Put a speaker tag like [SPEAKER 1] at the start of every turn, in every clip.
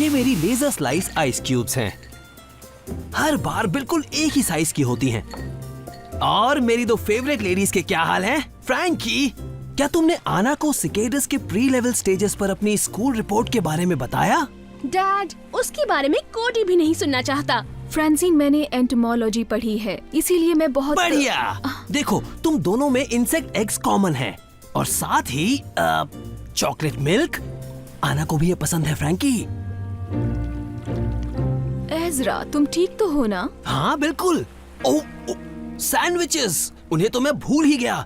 [SPEAKER 1] ये मेरी laser slice ice cubes हैं। हर बार बिल्कुल एक ही साइज की होती हैं। और मेरी दो फेवरेट लेडीज के क्या हाल हैं? फ्रैंकी, क्या तुमने आना को सिकेडस के प्री लेवल स्टेजेस पर अपनी स्कूल रिपोर्ट के बारे में बताया?
[SPEAKER 2] डैड, उसके बारे में कोडी भी नहीं सुनना चाहता।
[SPEAKER 3] फ्रांसीन, मैंने एंटोमोलॉजी पढ़ी है, इसीलिए मैं बहुत
[SPEAKER 1] बढ़िया। देखो, तुम दोनों में इंसेक्ट एग्स कॉमन है और साथ ही चॉकलेट मिल्क। आना को भी ये पसंद है फ्रैंकी।
[SPEAKER 3] एज़रा, तुम ठीक तो हो ना?
[SPEAKER 1] हाँ बिल्कुल। ओ, सैंडविचेस, उन्हें तो मैं भूल ही गया।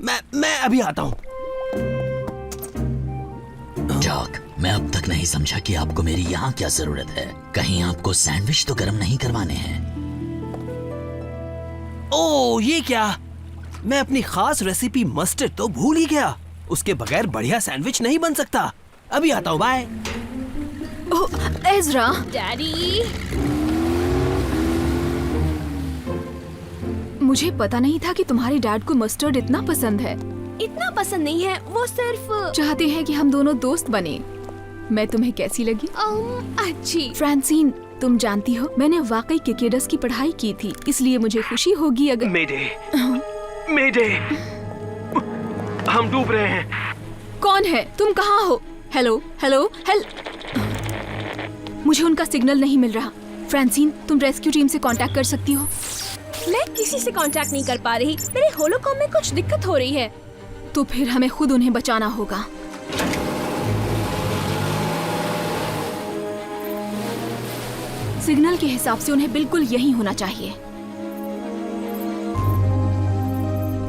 [SPEAKER 1] मैं अभी आता हूँ।
[SPEAKER 4] डॉक, मैं अब तक नहीं समझा कि आपको मेरी यहाँ क्या जरूरत है। कहीं आपको सैंडविच तो गर्म नहीं करवाने हैं?
[SPEAKER 1] ओह, ये क्या? मैं अपनी खास रेसिपी मस्टर्ड तो भूल ही गया। उसके बगैर बढ़िया सैंडविच नहीं बन सकता। अभी आता हूँ, बाय।
[SPEAKER 3] ओह, एज़रा।
[SPEAKER 2] डैडी,
[SPEAKER 3] मुझे पता नहीं था कि तुम्हारे डैड को मस्टर्ड इतना पसंद है।
[SPEAKER 2] इतना पसंद नहीं है, वो सिर्फ
[SPEAKER 3] चाहते हैं कि हम दोनों दोस्त बने। मैं तुम्हें कैसी लगी?
[SPEAKER 2] अच्छी।
[SPEAKER 3] फ्रांसीन, तुम जानती हो, मैंने वाकई किकेडस की पढ़ाई की थी, इसलिए मुझे खुशी होगी अगर
[SPEAKER 1] मेडे, हम डूब रहे हैं।
[SPEAKER 3] कौन है? तुम कहाँ हो? हेलो हेलो हेल मुझे उनका सिग्नल नहीं मिल रहा। फ्रांसीन, तुम रेस्क्यू टीम से कांटेक्ट कर सकती हो?
[SPEAKER 2] मैं किसी से कांटेक्ट नहीं कर पा रही। मेरे होलोकॉम में कुछ दिक्कत हो रही है।
[SPEAKER 3] तो फिर हमें खुद उन्हें बचाना होगा। सिग्नल के हिसाब से उन्हें बिल्कुल यहीं होना चाहिए।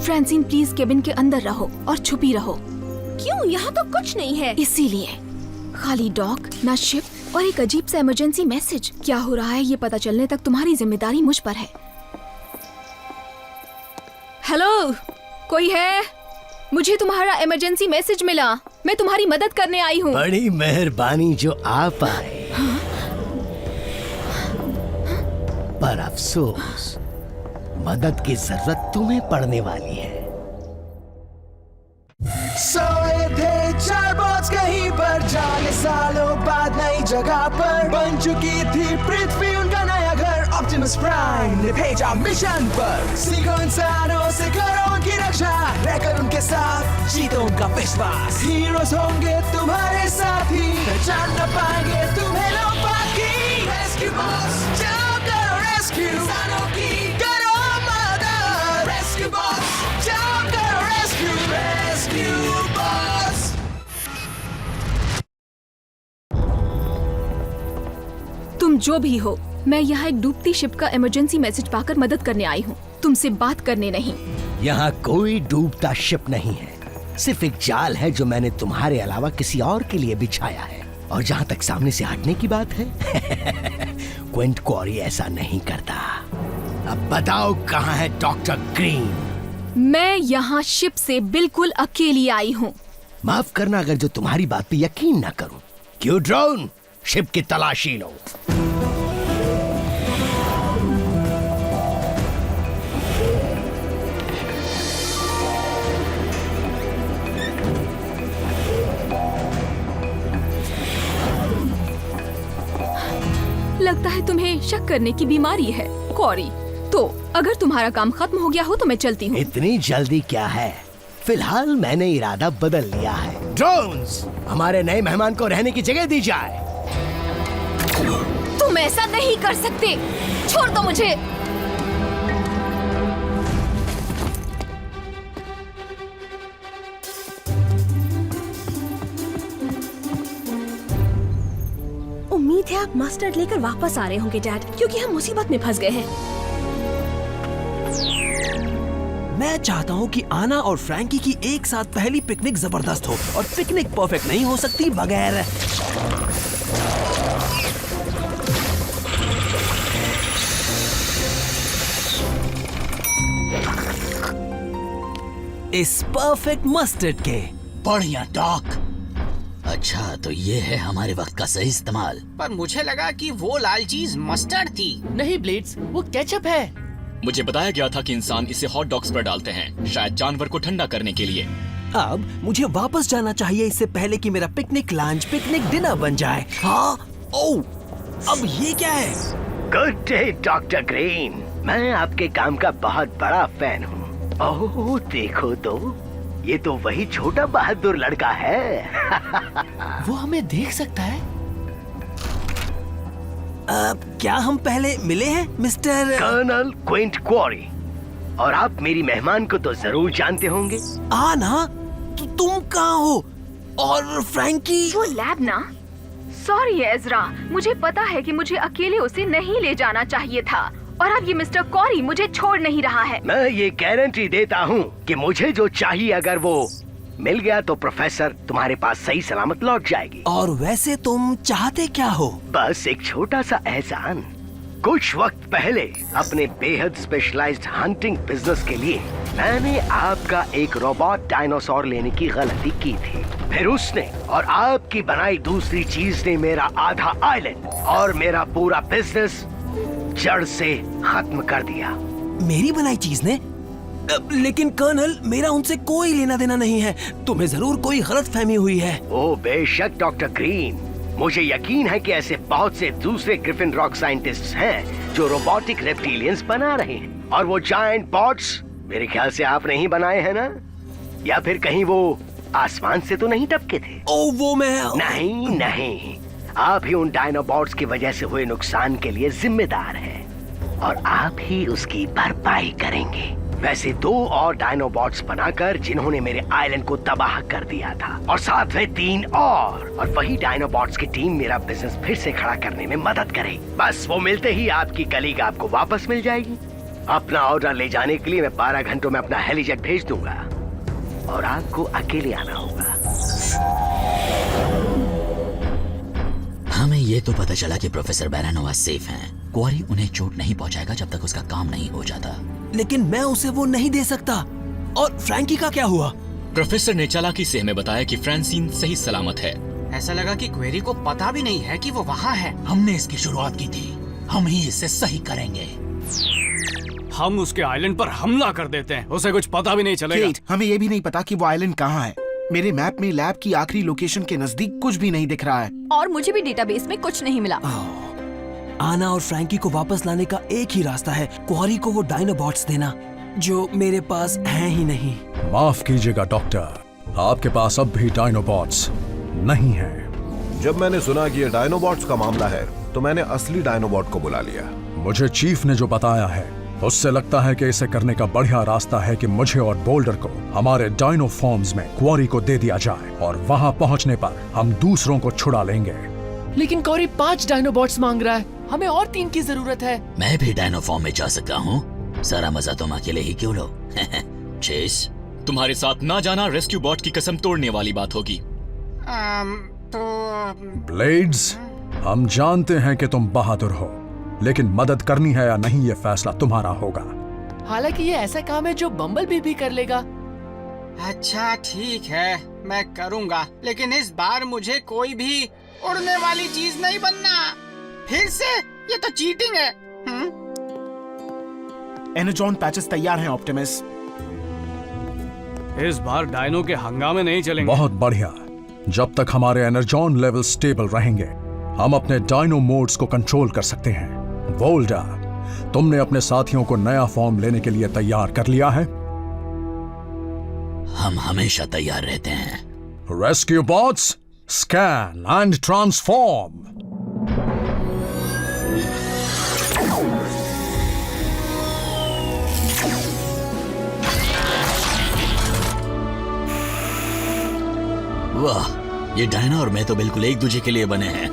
[SPEAKER 3] फ्रांसीन, प्लीज केबिन के अंदर रहो और छुपी रहो।
[SPEAKER 2] क्यों? यहाँ तो कुछ नहीं है।
[SPEAKER 3] इसीलिए खाली डॉक, ना शिप और एक अजीब सा इमरजेंसी मैसेज। क्या हो रहा है ये पता चलने तक तुम्हारी जिम्मेदारी मुझ पर है। हेलो, कोई है? मुझे तुम्हारा इमरजेंसी मैसेज मिला। मैं तुम्हारी मदद करने आई हूँ।
[SPEAKER 5] बड़ी मेहरबानी जो आप आए। पर अफसोस, मदद की जरूरत तुम्हें पड़ने वाली है।
[SPEAKER 6] सोए थे चार बॉस कहीं पर, जाने सालों बाद नई जगह पर बन चुकी थी पृथ्वी उनका नया घर। ऑप्टिमस प्राइम ने भेजा मिशन पर, सीखो इंसानों से करो उनकी रक्षा, रहकर उनके साथ जीतो उनका विश्वास। हीरोज होंगे तुम्हारे साथी, पहचान न पाएंगे तुम्हें लोग बाकी। रेस्क्यू बॉस, जाओ करो रेस्क्यू, इंसानों की करो मदद। रेस्क्यू बॉस, जाओ करो रेस्क्यू, रेस्क्यू बॉस।
[SPEAKER 3] तुम जो भी हो, मैं यहाँ एक डूबती शिप का इमरजेंसी मैसेज पाकर मदद करने आई हूँ, तुमसे बात करने नहीं।
[SPEAKER 5] यहाँ कोई डूबता शिप नहीं है, सिर्फ एक जाल है जो मैंने तुम्हारे अलावा किसी और के लिए बिछाया है। और जहाँ तक सामने से हटने की बात है क्विंट क्वारी ऐसा नहीं करता। अब बताओ कहाँ है डॉक्टर ग्रीन?
[SPEAKER 3] मैं यहाँ शिप से बिल्कुल अकेली आई हूँ।
[SPEAKER 5] माफ करना अगर जो तुम्हारी बात पे यकीन न करूं। क्यों ड्रोन, शिप की तलाशी लो।
[SPEAKER 3] लगता है तुम्हें शक करने की बीमारी है, कॉरी। तो अगर तुम्हारा काम खत्म हो गया हो तो मैं चलती हूँ।
[SPEAKER 5] इतनी जल्दी क्या है? फिलहाल मैंने इरादा बदल लिया है। ड्रोन्स, हमारे नए मेहमान को रहने की जगह दी जाए।
[SPEAKER 3] तुम ऐसा नहीं कर सकते, छोड़ दो मुझे।
[SPEAKER 2] उम्मीद है आप मस्टर्ड लेकर वापस आ रहे होंगे डैड, क्योंकि हम मुसीबत में फंस गए हैं।
[SPEAKER 1] मैं चाहता हूँ कि आना और फ्रैंकी की एक साथ पहली पिकनिक जबरदस्त हो, और पिकनिक परफेक्ट नहीं हो सकती बगैर इस परफेक्ट मस्टर्ड के।
[SPEAKER 4] बढ़िया डॉक। अच्छा, तो ये है हमारे वक्त का सही इस्तेमाल।
[SPEAKER 7] पर मुझे लगा कि वो लाल चीज मस्टर्ड थी।
[SPEAKER 8] नहीं ब्लेड्स, वो केचप है।
[SPEAKER 9] मुझे बताया गया था कि इंसान इसे हॉट डॉग्स पर डालते हैं, शायद जानवर को ठंडा करने के लिए।
[SPEAKER 1] अब मुझे वापस जाना चाहिए इससे पहले कि मेरा पिकनिक लंच पिकनिक डिनर बन जाए। हाँ, ओह, अब ये क्या है?
[SPEAKER 5] गुड डे डॉक्टर ग्रीन, मैं आपके काम का बहुत बड़ा फैन हूँ। ओह देखो तो, ये तो वही छोटा बहादुर लड़का है।
[SPEAKER 8] वो हमें देख सकता है?
[SPEAKER 1] क्या हम पहले मिले हैं मिस्टर?
[SPEAKER 5] कर्नल क्विंट क्वारी, और आप मेरी मेहमान को तो जरूर जानते होंगे।
[SPEAKER 1] आना, तुम कहाँ हो? और फ्रैंकी?
[SPEAKER 3] वो लैब ना? सॉरी एजरा, मुझे पता है कि मुझे अकेले उसे नहीं ले जाना चाहिए था, और अब ये मिस्टर कॉरी मुझे छोड़ नहीं रहा है।
[SPEAKER 5] मैं ये गारंटी देता हूँ कि मुझे जो चाहिए अगर वो मिल गया तो प्रोफेसर तुम्हारे पास सही सलामत लौट जाएगी।
[SPEAKER 1] और वैसे तुम चाहते क्या हो?
[SPEAKER 5] बस एक छोटा सा एहसान। कुछ वक्त पहले अपने बेहद स्पेशलाइज्ड हंटिंग बिजनेस के लिए मैंने आपका एक रोबोट डायनासोर लेने की गलती की थी। फिर उसने और आपकी बनाई दूसरी चीज ने मेरा आधा आइलैंड और मेरा पूरा बिजनेस जड़ से खत्म कर दिया।
[SPEAKER 1] मेरी बनाई चीज ने? लेकिन कर्नल, मेरा उनसे कोई लेना देना नहीं है। तुम्हें जरूर कोई गलतफहमी हुई है।
[SPEAKER 5] ओ बेशक डॉक्टर ग्रीन, मुझे यकीन है कि ऐसे बहुत से दूसरे ग्रिफिन रॉक साइंटिस्ट्स हैं जो रोबोटिक रेप्टिलियंस बना रहे हैं, और वो जायंट बॉट्स मेरे ख्याल से आपने ही बनाए हैं ना? या फिर कहीं वो आसमान से तो नहीं टपके थे?
[SPEAKER 1] ओ वो मैं
[SPEAKER 5] नहीं, आप ही उन डायनोबॉट्स की वजह से हुए नुकसान के लिए जिम्मेदार हैं, और आप ही उसकी भरपाई करेंगे। वैसे 2 और डायनोबॉट्स बनाकर जिन्होंने मेरे आइलैंड को तबाह कर दिया था, और साथ में 3 और वही डायनोबॉट्स की टीम मेरा बिजनेस फिर से खड़ा करने में मदद करे। बस वो मिलते ही आपकी कलीग आपको वापस मिल जाएगी। अपना ऑर्डर ले जाने के लिए मैं 12 घंटों में अपना हेलीजेट भेज दूंगा, और आपको अकेले आना होगा।
[SPEAKER 4] हमें ये तो पता चला कि प्रोफेसर बैरानोवा सेफ हैं। क्वारी उन्हें चोट नहीं पहुंचाएगा जब तक उसका काम नहीं हो जाता।
[SPEAKER 1] लेकिन मैं उसे वो नहीं दे सकता। और फ्रैंकी का क्या हुआ?
[SPEAKER 9] प्रोफेसर ने चालाकी से हमें बताया कि फ्रांसिन सही सलामत है।
[SPEAKER 7] ऐसा लगा कि क्वेरी को पता भी नहीं है कि वो वहाँ है।
[SPEAKER 4] हमने इसकी शुरुआत की थी, हम ही इसे सही करेंगे।
[SPEAKER 10] हम उसके आइलैंड पर हमला कर देते हैं, उसे कुछ पता भी नहीं चलेगा।
[SPEAKER 6] केट, हमें ये भी नहीं पता कि वो आइलैंड कहाँ है। मेरे मैप में लैब की आखिरी लोकेशन के नजदीक कुछ भी नहीं दिख रहा है।
[SPEAKER 2] और मुझे भी डेटाबेस में कुछ नहीं मिला।
[SPEAKER 1] आना और फ्रैंकी को वापस लाने का एक ही रास्ता है, क्वारी को वो डायनोबॉट्स देना, जो मेरे पास है ही नहीं।
[SPEAKER 11] माफ कीजिएगा डॉक्टर, आपके पास अब भी डायनोबॉट्स नहीं है।
[SPEAKER 12] जब मैंने सुना कि ये डायनोबॉट्स का मामला है तो मैंने असली डायनोबॉट को बुला लिया।
[SPEAKER 11] मुझे चीफ ने जो बताया है उससे लगता है कि इसे करने का बढ़िया रास्ता है कि मुझे और बोल्डर को हमारे डायनो फॉर्म्स में क्वारी को दे दिया जाए, और वहां पहुंचने पर हम दूसरों को छुड़ा लेंगे।
[SPEAKER 8] लेकिन कॉरी 5 डायनोबॉट्स मांग रहा है, हमें और 3 की जरूरत है।
[SPEAKER 4] मैं भी डायनो फॉर्म में जा सकता हूँ, सारा मजा तुम अकेले ही क्यों लो? चेस,
[SPEAKER 9] तुम्हारे साथ ना जाना रेस्क्यू बॉट की कसम तोड़ने वाली बात होगी।
[SPEAKER 7] तो
[SPEAKER 11] ब्लेड्स, हम जानते हैं कि तुम बहादुर हो, लेकिन मदद करनी है या नहीं ये फैसला तुम्हारा होगा।
[SPEAKER 8] हालांकि ये ऐसा काम है जो बम्बल भी कर लेगा।
[SPEAKER 7] अच्छा ठीक है, मैं करूँगा, लेकिन इस बार मुझे कोई भी उड़ने वाली चीज नहीं बनना। फिर से? ये तो चीटिंग है।
[SPEAKER 6] एनर्जॉन पैचेस तैयार हैं ऑप्टिमस।
[SPEAKER 10] इस बार डायनो के हंगामे नहीं चलेंगे।
[SPEAKER 11] बहुत बढ़िया। जब तक हमारे एनर्जॉन लेवल स्टेबल रहेंगे हम अपने डायनो मोड्स को कंट्रोल कर सकते हैं। वोल्डा, तुमने अपने साथियों को नया फॉर्म लेने के लिए तैयार कर लिया है?
[SPEAKER 4] हम हमेशा तैयार रहते हैं।
[SPEAKER 11] Rescue bots, scan and transform.
[SPEAKER 4] वाह, ये डायनो और मैं तो बिल्कुल एक दूसरे के लिए बने हैं।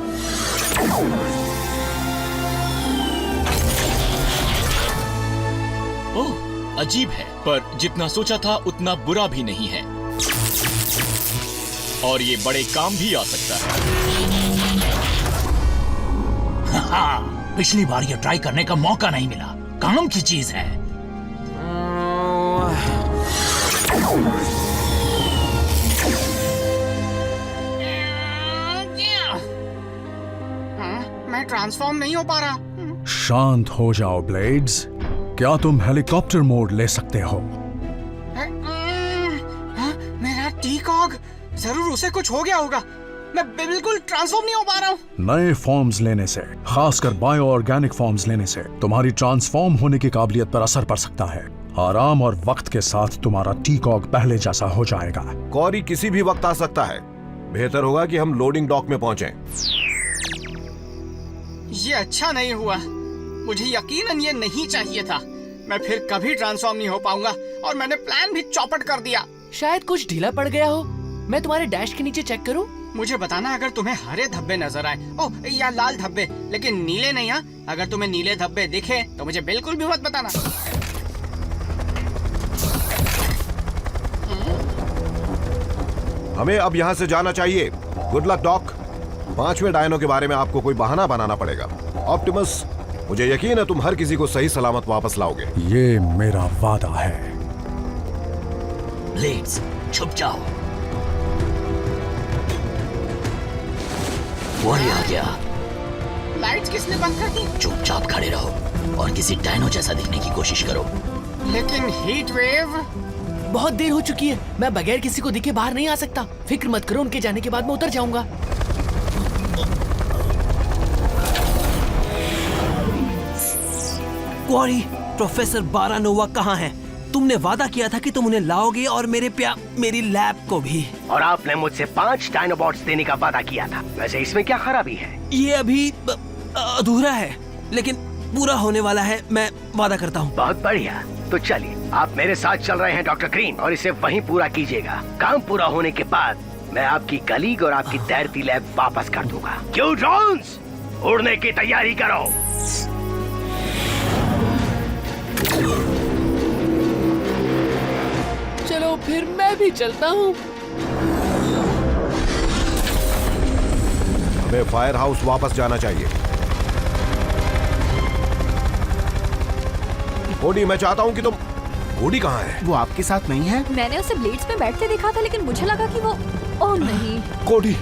[SPEAKER 9] ओह, अजीब है, पर जितना सोचा था उतना बुरा भी नहीं है, और ये बड़े काम भी आ सकता है।
[SPEAKER 4] पिछली बार ये ट्राई करने का मौका नहीं मिला, काम की चीज है।
[SPEAKER 7] मैं ट्रांसफॉर्म नहीं हो पा रहा।
[SPEAKER 11] शांत हो जाओ ब्लेड्स। क्या तुम हेलीकॉप्टर मोड ले सकते हो?
[SPEAKER 7] मेरा टी-कॉग, जरूर उसे कुछ हो गया होगा। मैं बिल्कुल ट्रांसफॉर्म नहीं हो पा रहा हूँ।
[SPEAKER 11] नए फॉर्म्स लेने से, खासकर बायो ऑर्गेनिक फॉर्म्स लेने से तुम्हारी ट्रांसफॉर्म होने की काबिलियत पर असर पड़ सकता है। आराम और वक्त के साथ तुम्हारा टी-कॉग पहले जैसा हो जाएगा।
[SPEAKER 12] कॉरी किसी भी वक्त आ सकता है। बेहतर होगा कि हम लोडिंग डॉक में पहुंचें।
[SPEAKER 7] ये अच्छा नहीं हुआ। मुझे यकीनन ये नहीं चाहिए था। मैं फिर कभी ट्रांसफॉर्म नहीं हो पाऊंगा और मैंने प्लान भी चौपट कर दिया।
[SPEAKER 8] शायद कुछ ढीला पड़ गया हो। मैं तुम्हारे डैश के नीचे चेक करूं?
[SPEAKER 7] मुझे बताना अगर तुम्हें हरे धब्बे नजर आए, ओह या लाल धब्बे, लेकिन नीले नहीं। हाँ, अगर तुम्हें नीले धब्बे दिखे तो मुझे बिल्कुल भी मत बताना।
[SPEAKER 12] हमें अब यहाँ से जाना चाहिए। Good luck doc. 5वें डायनो के बारे में आपको कोई बहाना बनाना पड़ेगा। ऑप्टिमस, मुझे यकीन है तुम हर किसी को सही सलामत वापस लाओगे।
[SPEAKER 11] ये मेरा वादा है।
[SPEAKER 4] ब्लेड्स, छुप जाओ। क्वारी आ गया।
[SPEAKER 7] लाइट्स किसने बंद कर दी?
[SPEAKER 4] चुपचाप खड़े रहो और किसी डायनो जैसा दिखने की कोशिश करो।
[SPEAKER 7] लेकिन हीट वेव।
[SPEAKER 8] बहुत देर हो चुकी है। मैं बगैर किसी को दिखे बाहर नहीं आ सकता। फिक्र मत करो, उनके जाने के बाद मैं उतर जाऊंगा।
[SPEAKER 1] क्वारी, प्रोफेसर बारानोवा कहाँ हैं? तुमने वादा किया था कि तुम उन्हें लाओगे और मेरी लैब को भी।
[SPEAKER 5] और आपने मुझसे 5 डायनोबॉट्स देने का वादा किया था। वैसे इसमें क्या खराबी है?
[SPEAKER 1] ये अभी अधूरा है, लेकिन पूरा होने वाला है। मैं वादा करता हूँ।
[SPEAKER 5] बहुत बढ़िया। तो चलिए, आप मेरे साथ चल रहे हैं डॉक्टर ग्रीन, और इसे वहीं पूरा कीजिएगा। काम पूरा होने के बाद मैं आपकी कलीग और आपकी तैरती लैब वापस कर दूंगा। क्यों ड्रोन्स, उड़ने की तैयारी करो।
[SPEAKER 8] चलो फिर मैं भी चलता हूँ।
[SPEAKER 12] हमें फायर हाउस वापस जाना चाहिए। कोडी, मैं चाहता हूँ कि तुम। कोडी कहाँ है?
[SPEAKER 6] वो आपके साथ नहीं है?
[SPEAKER 2] मैंने उसे ब्लेड्स में बैठते देखा था, लेकिन मुझे लगा कि वो ओह नहीं।
[SPEAKER 12] कोडी,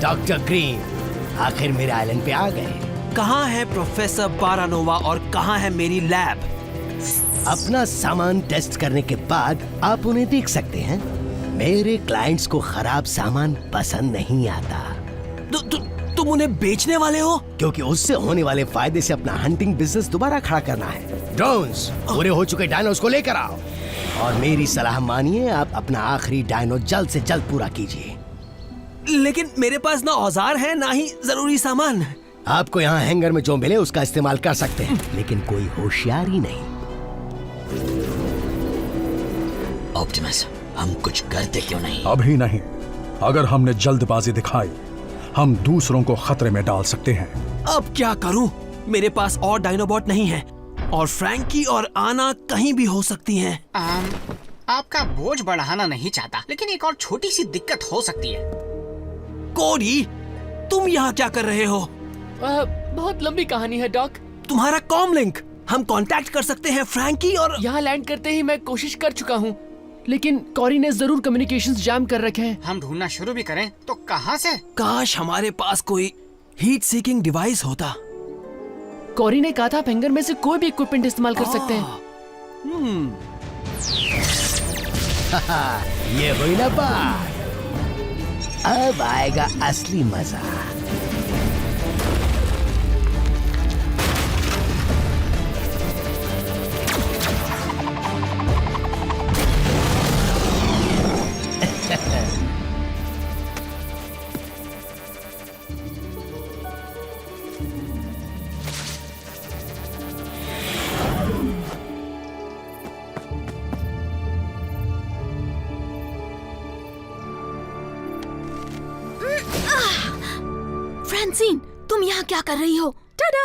[SPEAKER 5] डॉक्टर ग्रीन, आखिर मेरे आइलैंड पे आ गए।
[SPEAKER 1] कहाँ है प्रोफेसर बारानोवा और कहाँ है मेरी लैब?
[SPEAKER 5] अपना सामान टेस्ट करने के बाद आप उन्हें देख सकते हैं। मेरे क्लाइंट्स को खराब सामान पसंद नहीं आता।
[SPEAKER 1] तुम उन्हें बेचने वाले हो?
[SPEAKER 5] क्योंकि उससे होने वाले फायदे से अपना हंटिंग बिजनेस दोबारा खड़ा करना है। ड्रोन्स, पूरे हो चुके डायनोस को लेकर आओ और मेरी सलाह मानिए, आप अपना आखिरी डायनो जल्द से जल्द पूरा कीजिए।
[SPEAKER 1] लेकिन मेरे पास ना औजार है ना ही जरूरी सामान।
[SPEAKER 5] आपको यहाँ हैंगर में जो मिले उसका इस्तेमाल कर सकते हैं, लेकिन कोई होशियारी नहीं।
[SPEAKER 4] ऑप्टिमस, हम कुछ करते क्यों नहीं?
[SPEAKER 11] अभी नहीं। अगर हमने जल्दबाजी दिखाई, हम दूसरों को खतरे में डाल सकते हैं।
[SPEAKER 1] अब क्या करूं? मेरे पास और डायनोबॉट नहीं है और फ्रैंकी और आना कहीं भी हो सकती हैं।
[SPEAKER 7] आपका बोझ बढ़ाना नहीं चाहता, लेकिन एक और छोटी सी दिक्कत हो सकती है।
[SPEAKER 1] कोडी, तुम यहाँ क्या कर रहे हो?
[SPEAKER 8] बहुत लंबी कहानी है डॉक।
[SPEAKER 1] तुम्हारा कॉम लिंक, हम कांटेक्ट कर सकते हैं फ्रैंकी और।
[SPEAKER 8] यहाँ लैंड करते ही मैं कोशिश कर चुका हूँ, लेकिन कॉरी ने जरूर कम्युनिकेशंस जैम कर रखे हैं।
[SPEAKER 7] हम ढूंढना शुरू भी करें तो कहाँ से?
[SPEAKER 1] काश हमारे पास कोई हीट सीकिंग डिवाइस होता।
[SPEAKER 8] कॉरी ने कहा था हैंगर में से कोई भी इक्विपमेंट इस्तेमाल कर सकते हैं।
[SPEAKER 5] ये हुई ना बात। अब आएगा असली मजा।
[SPEAKER 3] फ्रांसीन, तुम यहाँ क्या कर रही हो?
[SPEAKER 2] टाडा!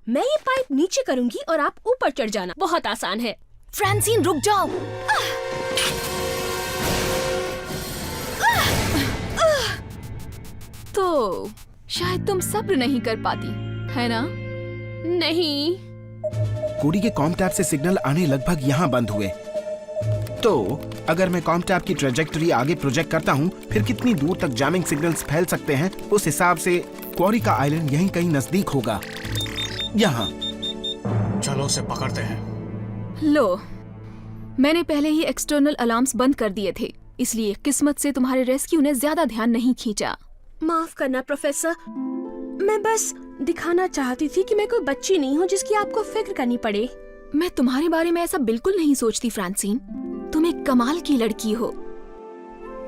[SPEAKER 2] मैं ये पाइप नीचे करूंगी और आप ऊपर चढ़ जाना। बहुत आसान है।
[SPEAKER 3] फ्रांसीन, रुक जाओ। तो शायद तुम सब्र नहीं कर पाती, है ना?
[SPEAKER 2] नहीं।
[SPEAKER 6] कोडी के कॉम टैब से सिग्नल आने लगभग यहाँ बंद हुए। तो अगर मैं कॉम टैब की ट्रेजेक्टरी आगे प्रोजेक्ट करता हूँ, फिर कितनी दूर तक जैमिंग सिग्नल्स फैल सकते हैं, उस हिसाब से क्वारी का आइलैंड यहीं कहीं नजदीक होगा। यहाँ।
[SPEAKER 10] चलो उसे पकड़ते हैं।
[SPEAKER 3] लो, मैंने पहले ही एक्सटर्नल अलार्म्स बंद कर दिए थे, इसलिए किस्मत से तुम्हारे रेस्क्यू ने ज्यादा ध्यान नहीं खींचा।
[SPEAKER 2] माफ करना प्रोफेसर, मैं बस दिखाना चाहती थी कि मैं कोई बच्ची नहीं हूँ जिसकी आपको फिक्र करनी पड़े।
[SPEAKER 3] मैं तुम्हारे बारे में ऐसा बिल्कुल नहीं सोचती फ्रांसीन, तुम एक कमाल की लड़की हो।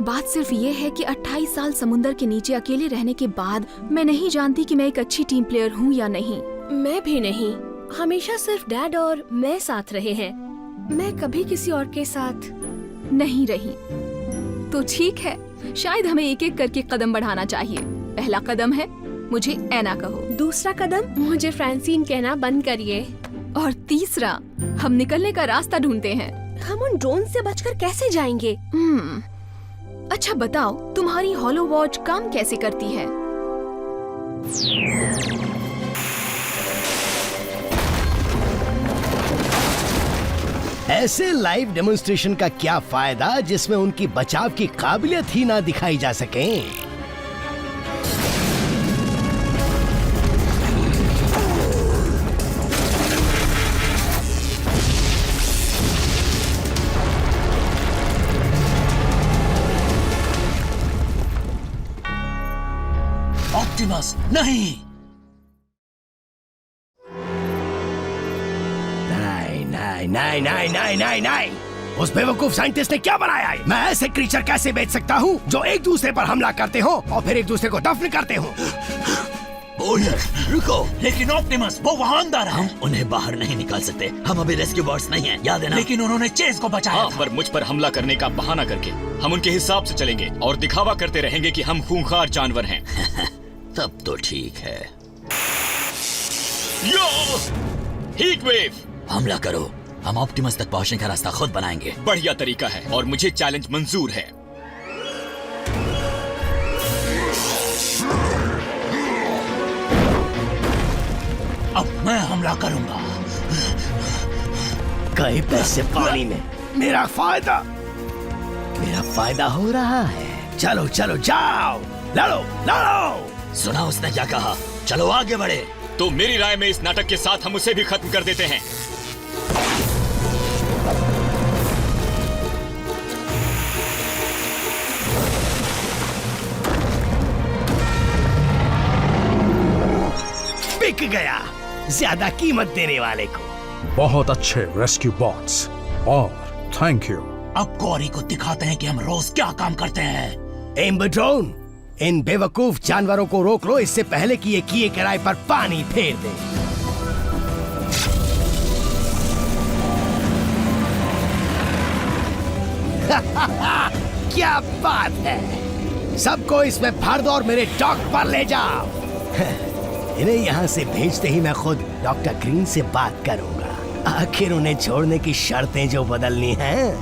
[SPEAKER 3] बात सिर्फ ये है कि 28 साल समुंदर के नीचे अकेले रहने के बाद मैं नहीं जानती कि मैं एक अच्छी टीम प्लेयर हूँ या नहीं।
[SPEAKER 2] मैं भी नहीं, हमेशा सिर्फ डैड और मैं साथ रहे हैं। मैं कभी किसी और के साथ
[SPEAKER 3] नहीं रही। तो ठीक है, शायद हमें एक एक करके कदम बढ़ाना चाहिए। पहला कदम है मुझे ऐना कहो,
[SPEAKER 2] दूसरा कदम मुझे फ्रांसीन कहना बंद करिए,
[SPEAKER 3] और तीसरा हम निकलने का रास्ता ढूंढते हैं।
[SPEAKER 2] हम उन ड्रोन से बचकर कैसे जाएंगे?
[SPEAKER 3] अच्छा बताओ, तुम्हारी हॉलो वॉच काम कैसे करती है?
[SPEAKER 5] ऐसे लाइव डेमोन्स्ट्रेशन का क्या फायदा जिसमें उनकी बचाव की काबिलियत ही ना दिखाई जा सके।
[SPEAKER 4] ऑप्टिमस नहीं।
[SPEAKER 5] नहीं, उस बेवकूफ साइंटिस्ट ने क्या बनाया है? मैं ऐसे क्रीचर कैसे बेच सकता हूँ जो एक दूसरे पर हमला करते हो और फिर एक दूसरे को दफन करते हो?
[SPEAKER 4] रुको, लेकिन ऑप्टिमस वो वहाँ अंदर है। हम उन्हें बाहर नहीं निकाल सकते, हम अभी रेस्क्यू बॉट्स नहीं हैं, याद है ना? लेकिन उन्होंने चेज को बचाया था।
[SPEAKER 9] पर मुझ पर हमला करने का बहाना करके हम उनके हिसाब से चलेंगे और दिखावा करते रहेंगे कि हम खूंखार जानवर हैं।
[SPEAKER 4] तब तो ठीक है।
[SPEAKER 9] हीट वेव,
[SPEAKER 4] हमला करो। हम ऑप्टिमस तक पहुंचने का रास्ता खुद बनाएंगे।
[SPEAKER 9] बढ़िया तरीका है और मुझे चैलेंज मंजूर है।
[SPEAKER 4] अब मैं हमला करूंगा।
[SPEAKER 5] कई पैसे पानी में, मेरा फायदा हो रहा है। चलो चलो जाओ, लड़ो लड़ो।
[SPEAKER 4] सुना उसने क्या कहा? चलो आगे बढ़े।
[SPEAKER 9] तो मेरी राय में इस नाटक के साथ हम उसे भी खत्म कर देते हैं।
[SPEAKER 5] बिक गया ज्यादा कीमत देने वाले को।
[SPEAKER 11] बहुत अच्छे रेस्क्यू बॉट्स, और थैंक यू।
[SPEAKER 4] अब क्वारी को दिखाते हैं कि हम रोज क्या काम करते हैं।
[SPEAKER 5] एम्बर ड्रोन, इन बेवकूफ जानवरों को रोक लो इससे पहले कि ये किए किराए पर पानी फेर दे। क्या बात है, सबको इसमें भर दो और मेरे डॉक पर ले जाओ। इन्हें यहाँ से भेजते ही मैं खुद डॉक्टर ग्रीन से बात करूंगा। आखिर उन्हें छोड़ने की शर्तें जो बदलनी हैं।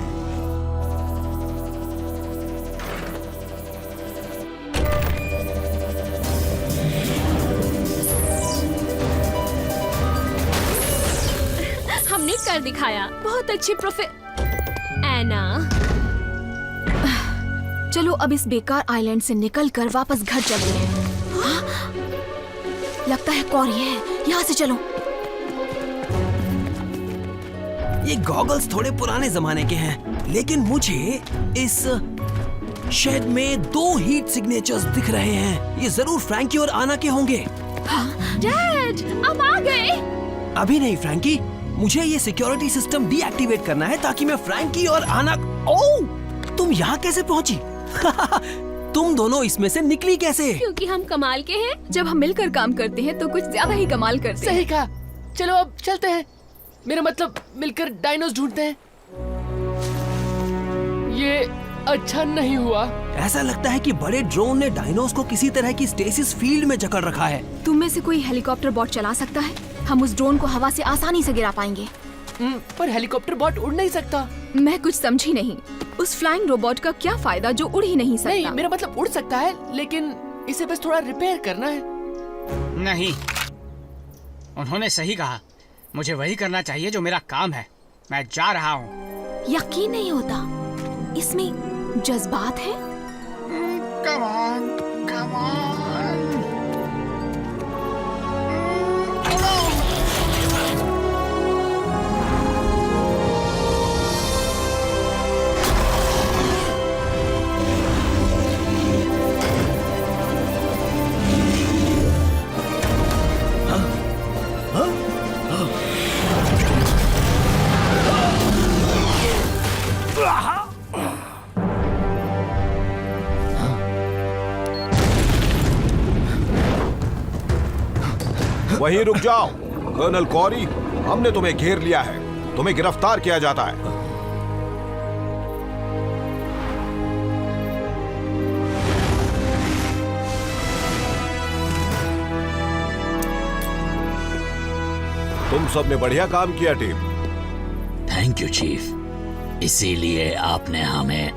[SPEAKER 2] हमने कर दिखाया। बहुत अच्छी ऐना।
[SPEAKER 3] चलो अब इस बेकार आइलैंड से निकलकर वापस घर चलते हैं। लगता है क्वारी है, यहाँ से चलो।
[SPEAKER 1] ये गॉगल्स थोड़े पुराने जमाने के हैं, लेकिन मुझे इस शेड में 2 हीट सिग्नेचर्स दिख रहे हैं। ये जरूर फ्रैंकी और आना के होंगे।
[SPEAKER 2] डैड, आप आ गए?
[SPEAKER 1] अभी नहीं फ्रैंकी, मुझे ये सिक्योरिटी सिस्टम डीएक्टिवेट करना है ताकि मैं फ्रैंकी और आना। ओह, तुम यहाँ कैसे पहुंची? तुम दोनों इसमें से निकली कैसे?
[SPEAKER 2] क्योंकि हम कमाल के हैं।
[SPEAKER 3] जब हम मिलकर काम करते हैं तो कुछ ज्यादा ही कमाल करते हैं।
[SPEAKER 8] सही कहा। चलो अब चलते हैं। मेरा मतलब मिलकर डायनोस ढूंढते हैं। ये अच्छा नहीं हुआ।
[SPEAKER 1] ऐसा लगता है कि बड़े ड्रोन ने डायनोस को किसी तरह की स्टेसिस फील्ड में जकड़ रखा है।
[SPEAKER 3] तुम में से कोई हेलीकॉप्टर बॉट चला सकता है? हम उस ड्रोन को हवा से आसानी से गिरा पाएंगे।
[SPEAKER 8] पर हेलीकॉप्टर बॉट उड़ नहीं सकता।
[SPEAKER 3] मैं कुछ समझी नहीं। उस फ्लाइंग रोबोट का क्या फायदा जो उड़ ही नहीं सकता?
[SPEAKER 8] नहीं, मेरा मतलब उड़ सकता है, लेकिन इसे बस थोड़ा रिपेयर करना है।
[SPEAKER 7] नहीं, उन्होंने सही कहा। मुझे वही करना चाहिए जो मेरा काम है। मैं जा रहा हूँ।
[SPEAKER 3] यकीन नहीं होता, इसमें जज्बात है।
[SPEAKER 7] Come on, come on.
[SPEAKER 12] वहीं रुक जाओ कर्नल कॉरी, हमने तुम्हें घेर लिया है, तुम्हें गिरफ्तार किया जाता है। तुम सबने बढ़िया काम किया टीम।
[SPEAKER 4] थैंक यू चीफ, इसीलिए आपने हमें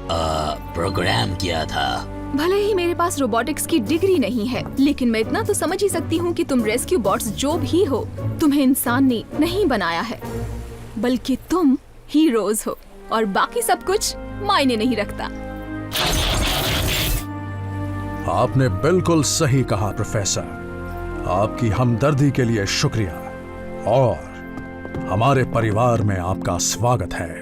[SPEAKER 4] प्रोग्राम किया था।
[SPEAKER 3] भले ही मेरे पास रोबोटिक्स की डिग्री नहीं है, लेकिन मैं इतना तो समझ ही सकती हूँ कि तुम रेस्क्यू बॉट्स जो भी हो, तुम्हें इंसान ने नहीं बनाया है, बल्कि तुम हीरोज हो और बाकी सब कुछ मायने नहीं रखता।
[SPEAKER 11] आपने बिल्कुल सही कहा प्रोफेसर, आपकी हमदर्दी के लिए शुक्रिया और हमारे परिवार में आपका स्वागत है।